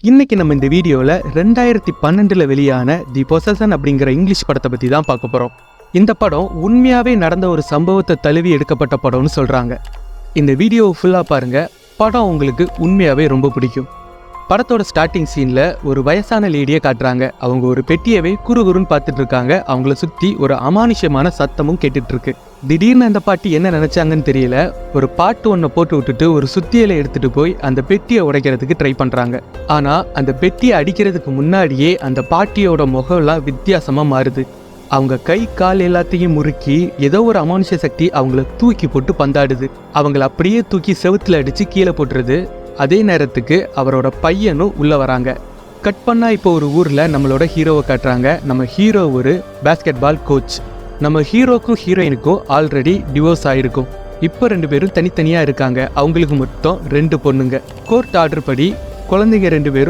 இன்னைக்கு நம்ம இந்த வீடியோவில் 2012 வெளியான தி பொசஷன் அப்படிங்கிற இங்கிலீஷ் படத்தை பற்றி தான் பார்க்க போகிறோம். இந்த படம் உண்மையாகவே நடந்த ஒரு சம்பவத்தை தழுவி எடுக்கப்பட்ட படம்னு சொல்கிறாங்க. இந்த வீடியோவை ஃபுல்லாக பாருங்கள், படம் உங்களுக்கு உண்மையாகவே ரொம்ப பிடிக்கும். படத்தோட ஸ்டார்டிங் சீனில் ஒரு வயசான லேடியை காட்டுறாங்க. அவங்க ஒரு பெட்டியவே குறுகுறுன்னு பார்த்துட்டு இருக்காங்க. அவங்கள சுற்றி ஒரு அமானுஷ்யமான சத்தமும் கேட்டுட்டு இருக்கு. திடீர்னு அந்த பாட்டி என்ன நினச்சாங்கன்னு தெரியல, ஒரு பாட்டு ஒன்றை போட்டு விட்டுட்டு ஒரு சுத்தியலை எடுத்துகிட்டு போய் அந்த பெட்டியை உடைக்கிறதுக்கு ட்ரை பண்ணுறாங்க. ஆனால் அந்த பெட்டியை அடிக்கிறதுக்கு முன்னாடியே அந்த பாட்டியோட முகம்லாம் வித்தியாசமாக மாறுது. அவங்க கை கால் எல்லாத்தையும் முறுக்கி ஏதோ ஒரு அமானுஷ்ய சக்தி அவங்கள தூக்கி போட்டு பந்தாடுது. அவங்கள அப்படியே தூக்கி செவுத்துல அடித்து கீழே போட்டுருது. அதே நேரத்துக்கு அவரோட பையனும் உள்ளே வராங்க. கட் பண்ணால் இப்போ ஒரு ஊரில் நம்மளோட ஹீரோவை காட்டுறாங்க. நம்ம ஹீரோ ஒரு பேஸ்கெட் பால் கோச். நம்ம ஹீரோக்கும் ஹீரோயினுக்கும் ஆல்ரெடி டிவோர்ஸ் ஆகிருக்கும். இப்போ 2 பேரும் தனித்தனியாக இருக்காங்க. அவங்களுக்கு மொத்தம் 2 பொண்ணுங்க. கோர்ட் ஆர்டர் படி குழந்தைங்க 2 பேரும்